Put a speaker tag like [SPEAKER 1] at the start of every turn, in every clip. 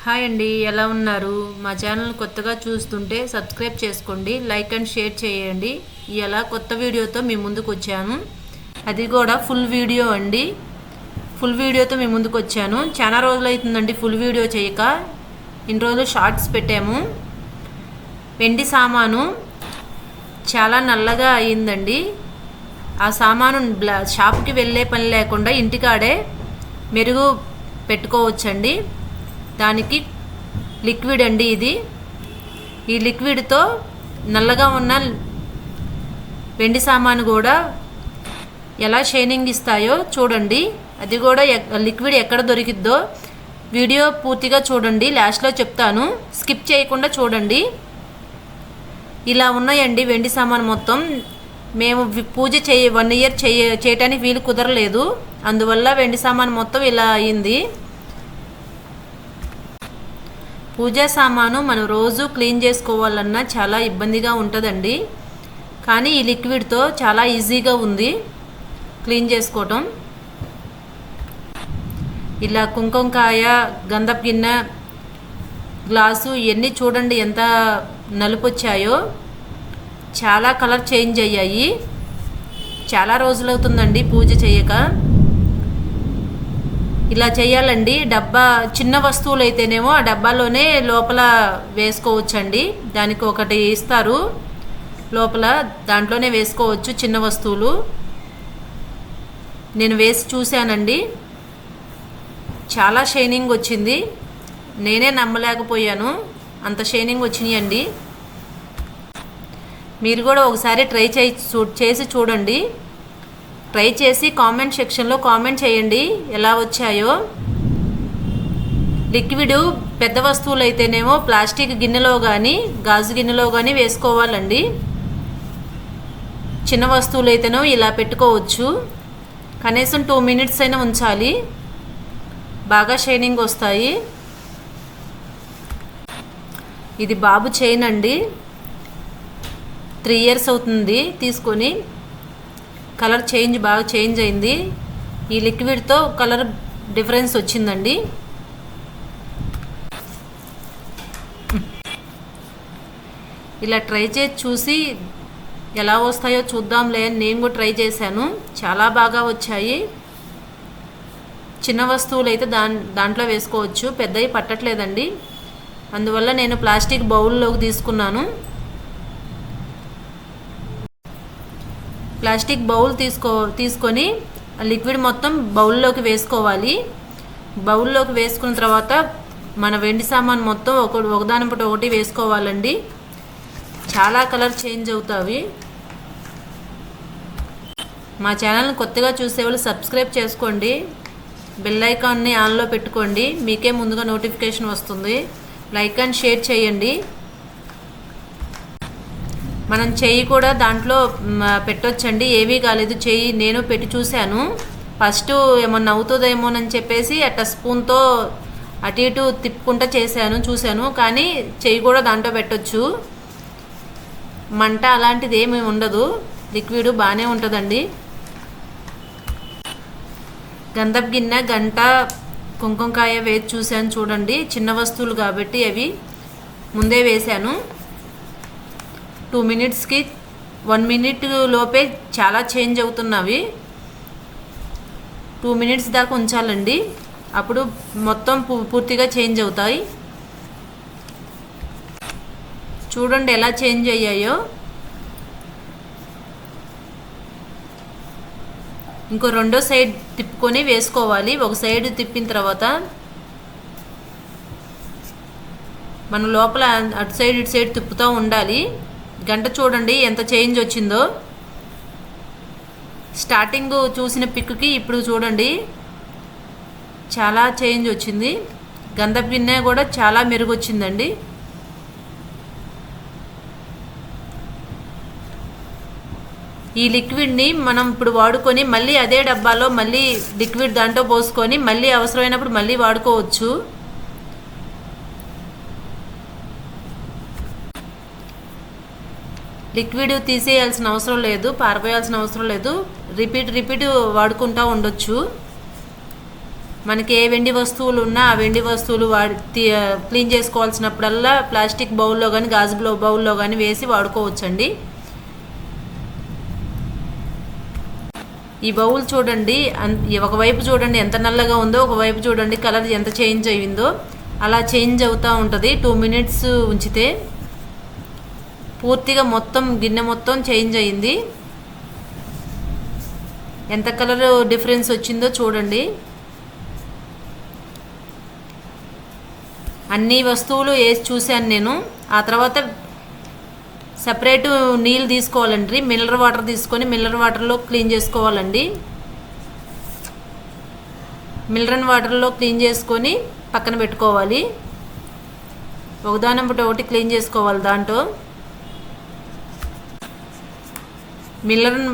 [SPEAKER 1] Hi అండి, ఎలా ఉన్నారు? మా ఛానల్ కొత్తగా చూస్తుంటే సబ్స్క్రైబ్ చేసుకోండి, లైక్ అండ్ షేర్ చేయండి. ఇలా కొత్త వీడియోతో మీ ముందుకు వచ్చాను. అది కూడా ఫుల్ వీడియో అండి. ఫుల్ వీడియోతో మీ ముందుకు వచ్చాను. చాలా రోజులు అవుతుందండి ఫుల్ వీడియో చేయక. ఇన్ని రోజులు షార్ట్స్ పెట్టాము. వెండి సామాను చాలా నల్లగా అయిందండి. ఆ సామాను షాప్కి వెళ్ళే పని లేకుండా ఇంటికాడే మెరుగు పెట్టుకోవచ్చండి. దానికి లిక్విడ్ అండి ఇది. ఈ లిక్విడ్తో నల్లగా ఉన్న వెండి సామాను కూడా ఎలా షైనింగ్ ఇస్తాయో చూడండి. అది కూడా లిక్విడ్ ఎక్కడ దొరికిద్దో వీడియో పూర్తిగా చూడండి, లాస్ట్లో చెప్తాను, స్కిప్ చేయకుండా చూడండి. ఇలా ఉన్నాయండి వెండి సామాను మొత్తం. మేము పూజ 1 ఇయర్ చేయటానికి వీలు కుదరలేదు, అందువల్ల వెండి సామాను మొత్తం ఇలా అయింది. పూజా సామాను మనం రోజు క్లీన్ చేసుకోవాలన్నా చాలా ఇబ్బందిగా ఉంటుందండి. కానీ ఈ లిక్విడ్తో చాలా ఈజీగా ఉంది క్లీన్ చేసుకోవటం. ఇలా కుంకుమకాయ, గంధపు గిన్నె, గ్లాసు ఇవన్నీ చూడండి ఎంత నలుపు వచ్చాయో. చాలా కలర్ చేంజ్ అయ్యాయి. చాలా రోజులవుతుందండి పూజ చేయక. ఇలా చేయాలండి. డబ్బా చిన్న వస్తువులు అయితేనేమో ఆ డబ్బాలోనే లోపల వేసుకోవచ్చండి. దానికి ఒకటి ఇస్తారు లోపల, దాంట్లోనే వేసుకోవచ్చు చిన్న వస్తువులు. నేను వేసి చూశానండి, చాలా షైనింగ్ వచ్చింది. నేనే నమ్మలేకపోయాను, అంత షైనింగ్ వచ్చినాయండి. మీరు కూడా ఒకసారి ట్రై చేసి చూడండి. ట్రై చేసి కామెంట్ సెక్షన్లో కామెంట్ చేయండి ఎలా వచ్చాయో. లిక్విడ్ పెద్ద వస్తువులు అయితేనేమో ప్లాస్టిక్ గిన్నెలో కానీ గాజు గిన్నెలో కానీ వేసుకోవాలండి. చిన్న వస్తువులు అయితేనో ఇలా పెట్టుకోవచ్చు. కనీసం 2 మినిట్స్ అయినా ఉంచాలి, బాగా షైనింగ్ వస్తాయి. ఇది బాబు చైన్ అండి. 3 ఇయర్స్ అవుతుంది తీసుకొని. కలర్ బాగా చేంజ్ అయింది. ఈ లిక్విడ్తో కలర్ డిఫరెన్స్ వచ్చిందండి. ఇలా ట్రై చేసి చూసి ఎలా వస్తాయో చూద్దాంలే అని నేను కూడా ట్రై చేశాను. చాలా బాగా వచ్చాయి. చిన్న వస్తువులు అయితే దాంట్లో వేసుకోవచ్చు, పెద్దవి పట్టట్లేదండి. అందువల్ల నేను ప్లాస్టిక్ బౌల్లోకి తీసుకున్నాను. ప్లాస్టిక్ బౌల్ తీసుకొని లిక్విడ్ మొత్తం బౌల్లోకి వేసుకోవాలి. బౌల్లోకి వేసుకున్న తర్వాత మన వెండి సామాన్ మొత్తం ఒకదానిపటి ఒకటి వేసుకోవాలండి. చాలా కలర్ చేంజ్ అవుతాయి. మా ఛానల్ని కొత్తగా చూసేవాళ్ళు సబ్స్క్రైబ్ చేసుకోండి, బెల్ ఐకాన్ని ఆన్లో పెట్టుకోండి, మీకే ముందుగా నోటిఫికేషన్ వస్తుంది. లైక్ అండ్ షేర్ చేయండి. మనం చెయ్యి కూడా దాంట్లో పెట్టొచ్చండి, ఏమీ కాలేదు. చెయ్యి నేను పెట్టి చూశాను. ఫస్ట్ ఏమన్నా అవుతుందేమోనని చెప్పేసి అట్లా స్పూన్తో అటు ఇటు తిప్పుకుంటూ చూశాను. కానీ చెయ్యి కూడా దాంట్లో పెట్టొచ్చు. మంట అలాంటిది ఏమీ ఉండదు, లిక్విడ్ బాగానే ఉంటుందండి. గంధపు గిన్నె, గంట, కుంకుమకాయ వేసి చూశాను చూడండి. చిన్న వస్తువులు కాబట్టి అవి ముందే వేశాను. 2 మినిట్స్కి 1 మినిట్ లోపే చాలా చేంజ్ అవుతున్నవి. 2 మినిట్స్ దాకా ఉంచాలండి, అప్పుడు మొత్తం పూర్తిగా చేంజ్ అవుతాయి. చూడండి ఎలా చేంజ్ అయ్యాయో. ఇంకో రెండో సైడ్ తిప్పుకొని వేసుకోవాలి. ఒక సైడ్ తిప్పిన తర్వాత మనం లోపల అటు సైడ్ ఇటు సైడ్ తిప్పుతూ ఉండాలి. గంట చూడండి ఎంత చేంజ్ వచ్చిందో. స్టార్టింగ్ చూసిన పిక్కి ఇప్పుడు చూడండి చాలా చేంజ్ వచ్చింది. గంధపు గిన్నె కూడా చాలా మెరుగు వచ్చిందండి. ఈ లిక్విడ్ని మనం ఇప్పుడు వాడుకొని మళ్ళీ అదే డబ్బాలో మళ్ళీ లిక్విడ్ దాంట్లో పోసుకొని మళ్ళీ అవసరమైనప్పుడు మళ్ళీ వాడుకోవచ్చు. లిక్విడ్ తీసేయాల్సిన అవసరం లేదు, పారపోయాల్సిన అవసరం లేదు. రిపీట్ వాడుకుంటూ ఉండొచ్చు. మనకి ఏ వెండి వస్తువులు ఉన్నా ఆ వెండి వస్తువులు క్లీన్ చేసుకోవాల్సినప్పుడల్లా ప్లాస్టిక్ బౌల్లో కానీ గాజు బౌల్లో కానీ వేసి వాడుకోవచ్చండి. ఈ బౌల్ చూడండి, ఒకవైపు చూడండి ఎంత నల్లగా ఉందో, ఒకవైపు చూడండి కలర్ ఎంత చేంజ్ అయ్యిందో. అలా చేంజ్ అవుతూ ఉంటుంది 2 మినిట్స్ ఉంచితే. పూర్తిగా మొత్తం గిన్నె మొత్తం చేంజ్ అయ్యింది. ఎంత కలర్ డిఫరెన్స్ వచ్చిందో చూడండి. అన్ని వస్తువులు వేసి చూశాను నేను. ఆ తర్వాత సపరేట్ నీళ్ళు తీసుకోవాలండి, మినరల్ వాటర్ తీసుకొని మినరల్ వాటర్లో క్లీన్ చేసుకోవాలండి. మినరల్ వాటర్లో క్లీన్ చేసుకొని పక్కన పెట్టుకోవాలి. ఒకదానం ఒకటి క్లీన్ చేసుకోవాలి. దాంట్లో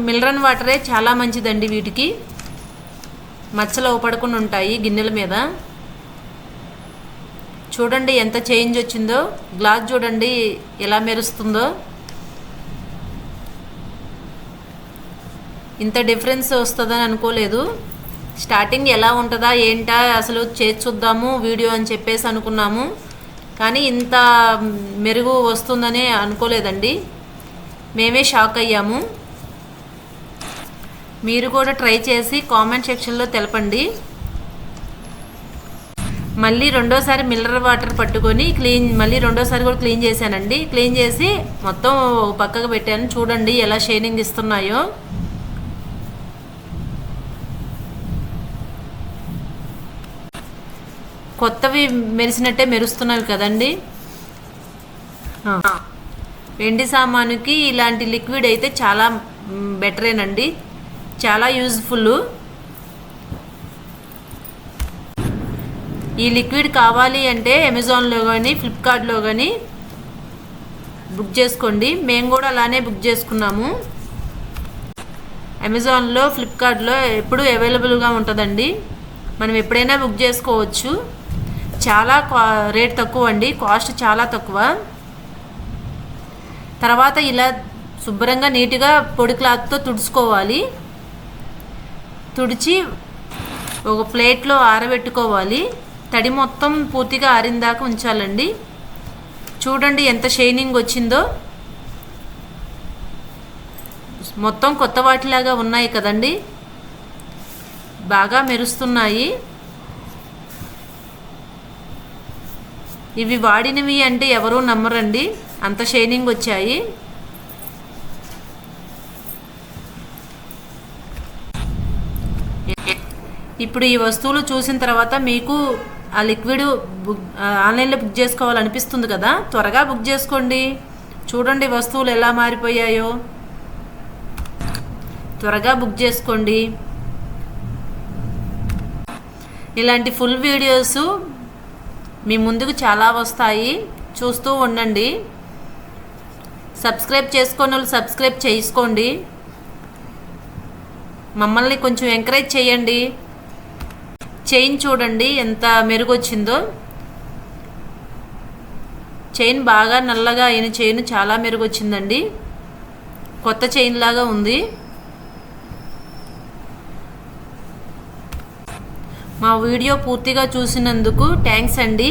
[SPEAKER 1] మినరల్ వాటరే చాలా మంచిదండి. వీటికి మచ్చలు పడకుండా ఉంటాయి గిన్నెల మీద. చూడండి ఎంత చేంజ్ వచ్చిందో. గ్లాస్ చూడండి ఎలా మెరుస్తుందో. ఇంత డిఫరెన్స్ వస్తుందని అనుకోలేదు. స్టార్టింగ్ ఎలా ఉంటుందా ఏంటా అసలు చేసి చూద్దాము వీడియో అని చెప్పేసి అనుకున్నాము, కానీ ఇంత మెరుగు వస్తుందని అనుకోలేదండి. మేమే షాక్ అయ్యాము. మీరు కూడా ట్రై చేసి కామెంట్ సెక్షన్లో తెలపండి. మళ్ళీ రెండోసారి మినరల్ వాటర్ పట్టుకొని మళ్ళీ రెండోసారి కూడా క్లీన్ చేశానండి. క్లీన్ చేసి మొత్తం పక్కకు పెట్టాను. చూడండి ఎలా షైనింగ్ ఇస్తున్నాయో. కొత్తవి మెరిసినట్టే మెరుస్తున్నాయి కదండి. వెండి సామానుకి ఇలాంటి లిక్విడ్ అయితే చాలా బెటరేనండి, చాలా యూజ్ఫుల్. ఈ లిక్విడ్ కావాలి అంటే అమెజాన్లో కానీ ఫ్లిప్కార్ట్లో కానీ బుక్ చేసుకోండి. మేము కూడా అలానే బుక్ చేసుకున్నాము. అమెజాన్లో ఫ్లిప్కార్ట్లో ఎప్పుడూ అవైలబుల్గా ఉంటుందండి. మనం ఎప్పుడైనా బుక్ చేసుకోవచ్చు. చాలా రేట్ తక్కువ అండి, కాస్ట్ చాలా తక్కువ. తర్వాత ఇలా శుభ్రంగా నీట్గా పొడి క్లాత్తో తుడుచుకోవాలి. తుడిచి ఒక ప్లేట్లో ఆరబెట్టుకోవాలి. తడి మొత్తం పూర్తిగా ఆరిందాకా ఉంచాలండి. చూడండి ఎంత షైనింగ్ వచ్చిందో. మొత్తం కొత్త వాటిలాగా ఉన్నాయి కదండి, బాగా మెరుస్తున్నాయి. ఇవి వాడినవి అంటే ఎవరూ నమ్మరండి, అంత షైనింగ్ వచ్చాయి. ఇప్పుడు ఈ వస్తువులు చూసిన తర్వాత మీకు ఆ లిక్విడ్ ఆన్లైన్లో బుక్ చేసుకోవాలనిపిస్తుంది కదా, త్వరగా బుక్ చేసుకోండి. చూడండి వస్తువులు ఎలా మారిపోయాయో. త్వరగా బుక్ చేసుకోండి. ఇలాంటి ఫుల్ వీడియోస్ మీ ముందుకు చాలా వస్తాయి, చూస్తూ ఉండండి. సబ్స్క్రైబ్ చేసుకొని వాళ్ళు సబ్స్క్రైబ్ చేసుకోండి. మమ్మల్ని కొంచెం ఎంకరేజ్ చేయండి. చైన్ చూడండి ఎంత మెరుగొచ్చిందో. చైన్ బాగా నల్లగా అయిన చైన్ చాలా మెరుగొచ్చిందండి, కొత్త చైన్ లాగా ఉంది. మా వీడియో పూర్తిగా చూసినందుకు థ్యాంక్స్ అండి.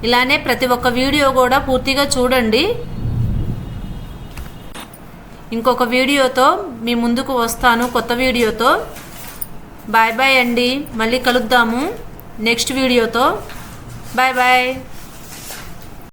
[SPEAKER 1] ఇలానే ప్రతి ఒక్క వీడియో కూడా పూర్తిగా చూడండి. ఇంకొక వీడియోతో మీ ముందుకు వస్తాను, కొత్త వీడియోతో. బాయ్ బాయ్ అండి. మళ్ళీ కలుద్దాము నెక్స్ట్ వీడియోతో. Bye bye.